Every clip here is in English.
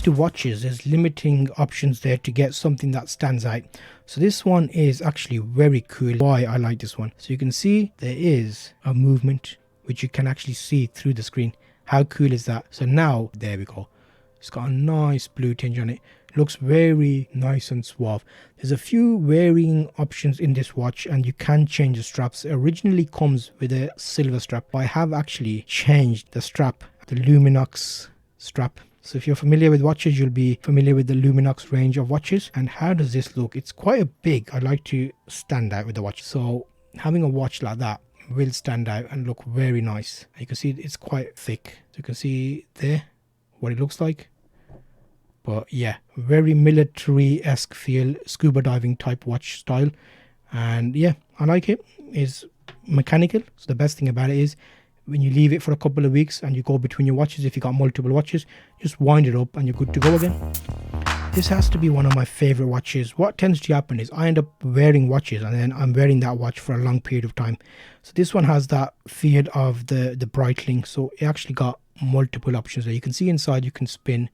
to watches, there's limiting options there to get something that stands out. So this one is actually very cool. Why I like this one. So you can see there is a movement which you can actually see through the screen. How cool is that? So now, there we go. It's got a nice blue tinge on it. Looks very nice and suave. There's a few varying options in this watch, and you can change the straps. It originally comes with a silver strap, but I have actually changed the strap, the Luminox strap. So if you're familiar with watches, you'll be familiar with the Luminox range of watches. And how does this look? It's quite a big. I like to stand out with the watch. So having a watch like that will stand out and look very nice. You can see it's quite thick. So you can see there what it looks like. But yeah, very military-esque feel, scuba diving type watch style. And yeah, I like it. It's mechanical. So the best thing about it is when you leave it for a couple of weeks and you go between your watches, if you got multiple watches, just wind it up and you're good to go again. This has to be one of my favorite watches. What tends to happen is I end up wearing watches and then I'm wearing that watch for a long period of time. So this one has that feel of the Breitling. So it actually got multiple options there. You can see inside you can spin,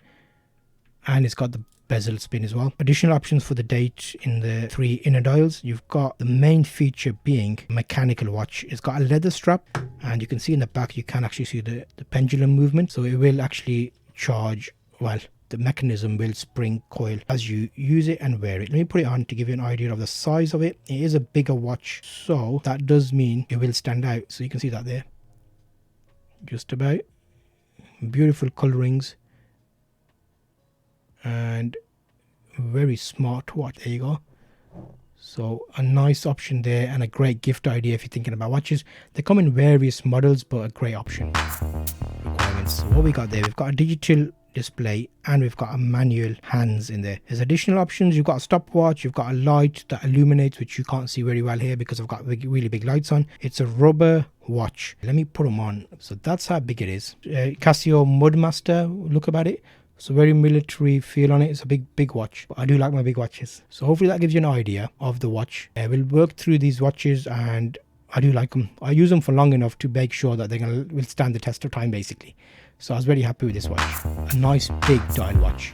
and it's got the bezel spin as well. Additional options for the date in the 3 inner dials. You've got the main feature being mechanical watch. It's got a leather strap, and you can see in the back you can actually see the pendulum movement. So it will actually charge, well, the mechanism will spring coil as you use it and wear it. Let me put it on to give you an idea of the size of it. It is a bigger watch, so that does mean it will stand out. So you can see that there, just about. Beautiful colorings and very smart watch. There you go. So a nice option there and a great gift idea if you're thinking about watches. They come in various models, but a great option. Requirements. So what we got there, we've got a digital display and we've got a manual hands in there. There's additional options. You've got a stopwatch, you've got a light that illuminates, which you can't see very well here because I've got really big lights on. It's a rubber watch. Let me put them on. So that's how big it is. Casio Mudmaster look about it. So very military feel on it. It's a big watch, but I do like my big watches. So hopefully that gives you an idea of the watch. We'll work through these watches and I do like them. I use them for long enough to make sure that will stand the test of time basically. So I was very happy with this watch. A nice big dial watch.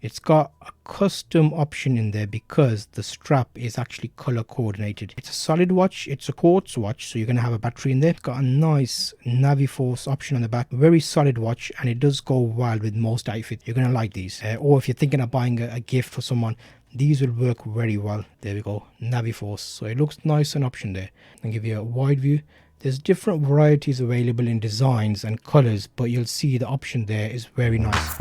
It's got a custom option in there because the strap is actually color coordinated. It's a solid watch. It's a quartz watch, so you're going to have a battery in there. It's got a nice Naviforce option on the back. Very solid watch, and it does go well with most outfits. You're going to like these. Or if you're thinking of buying a gift for someone, these will work very well. There we go, Naviforce. So it looks nice, an option there. I'll give you a wide view. There's different varieties available in designs and colors, but you'll see the option there is very nice.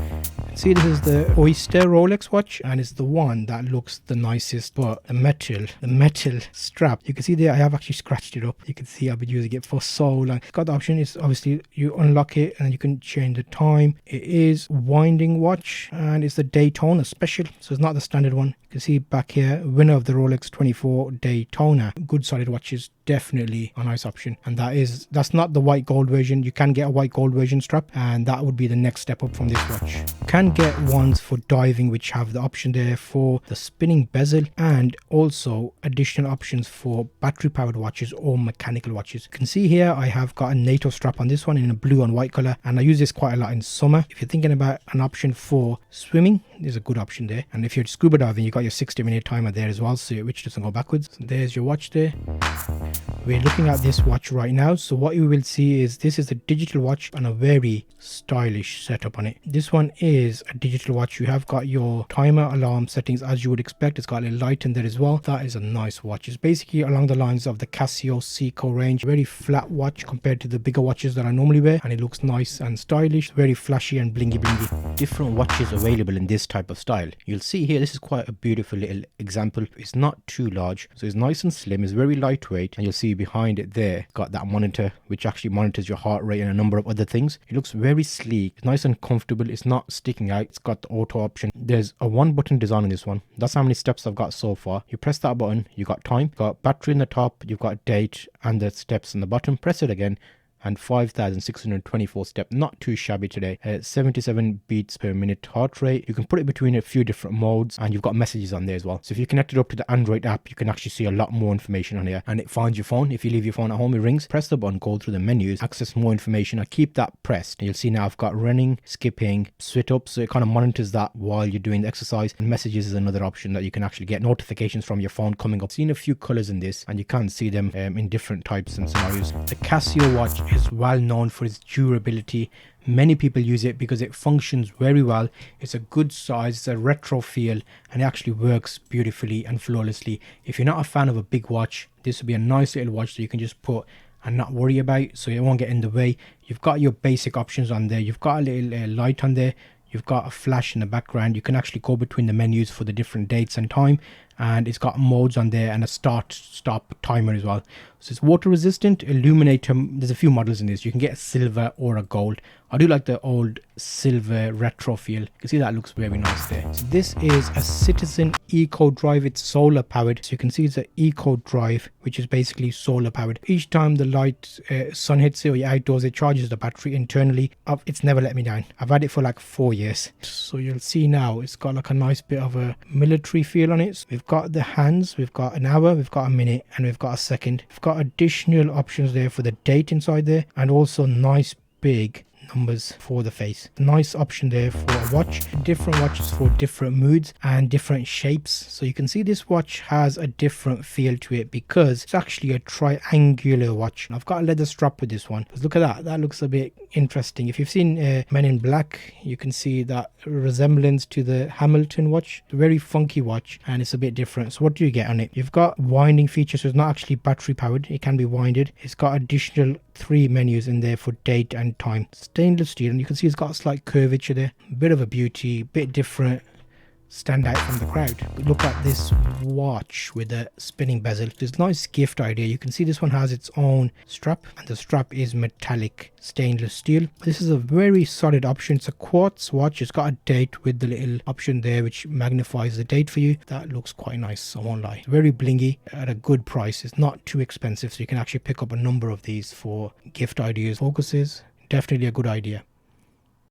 See, this is the Oyster Rolex watch, and it's the one that looks the nicest. But the metal strap, you can see there I have actually scratched it up. You can see I've been using it for so long. It's got the option, is obviously you unlock it and you can change the time. It is winding watch and it's the Daytona special, so it's not the standard one. You can see back here, winner of the Rolex 24 Daytona. Good solid watches, definitely a nice option. And that's not the white gold version. You can get a white gold version strap, and that would be the next step up from this watch. You can get ones for diving which have the option there for the spinning bezel, and also additional options for battery powered watches or mechanical watches. You can see here I have got a NATO strap on this one in a blue and white color, and I use this quite a lot in summer. If you're thinking about an option for swimming, there's a good option there. And if you're scuba diving, you got your 60-minute timer there as well, so which doesn't go backwards. So there's your watch there. We're looking at this watch right now. So what you will see is this is a digital watch and a very stylish setup on it. This one is a digital watch. You have got your timer, alarm settings as you would expect. It's got a little light in there as well. That is a nice watch. It's basically along the lines of the Casio Seiko range. Very flat watch compared to the bigger watches that I normally wear, and it looks nice and stylish, very flashy and blingy. Different watches available in this type of style. You'll see here, this is quite a beautiful little example. It's not too large, so it's nice and slim. It's very lightweight, and you'll see behind it there got that monitor which actually monitors your heart rate and a number of other things. It looks very sleek. It's nice and comfortable. It's not sticking out. It's got the auto option. There's a 1-button design on this one. That's how many steps I've got so far. You press that button, you got time, got battery in the top, you've got date and the steps in the bottom. Press it again and 5,624 steps. Not too shabby today. 77 beats per minute heart rate. You can put it between a few different modes, and you've got messages on there as well. So if you connect it up to the Android app, you can actually see a lot more information on here, and it finds your phone. If you leave your phone at home, it rings. Press the button, go through the menus, access more information. I keep that pressed. You'll see now I've got running, skipping, sit-ups, so it kind of monitors that while you're doing the exercise. And messages is another option that you can actually get notifications from your phone coming up. I've seen a few colors in this, and you can see them in different types and scenarios. The Casio watch is well known for its durability. Many people use it because it functions very well. It's a good size, it's a retro feel, and it actually works beautifully and flawlessly. If you're not a fan of a big watch, this would be a nice little watch that you can just put and not worry about, so it won't get in the way. You've got your basic options on there. You've got a little light on there. You've got a flash in the background. You can actually go between the menus for the different dates and time, and it's got modes on there and a stop timer as well. So it's water resistant, illuminator. There's a few models in this. You can get a silver or a gold. I do like the old silver retro feel. You can see that looks very nice there. So this is a Citizen Eco Drive. It's solar powered. So you can see it's an Eco Drive, which is basically solar powered. Each time the light sun hits it or you're outdoors, it charges the battery internally. It's never let me down. I've had it for like 4 years. So you'll see now it's got like a nice bit of a military feel on it. So we've got the hands, we've got an hour, we've got a minute, and we've got a second. We've got additional options there for the date inside there, and also nice big numbers for the face. Nice option there for a watch. Different watches for different moods and different shapes. So you can see this watch has a different feel to it because it's actually a triangular watch. I've got a leather strap with this one. Look at that. That looks a bit interesting. If you've seen Men in Black, you can see that resemblance to the Hamilton watch. It's a very funky watch, and it's a bit different. So what do you get on it? You've got winding features, so it's not actually battery powered. It can be winded. It's got additional 3 menus in there for date and time. Stainless steel, and you can see it's got a slight curvature there. A bit of a beauty, bit different. Stand out from the crowd. But look at this watch with a spinning bezel. It's a nice gift idea. You can see this one has its own strap, and the strap is metallic stainless steel. This is a very solid option. It's a quartz watch. It's got a date with the little option there which magnifies the date for you. That looks quite nice, I won't lie. It's very blingy at a good price. It's not too expensive, so you can actually pick up a number of these for gift ideas. Focuses, definitely a good idea.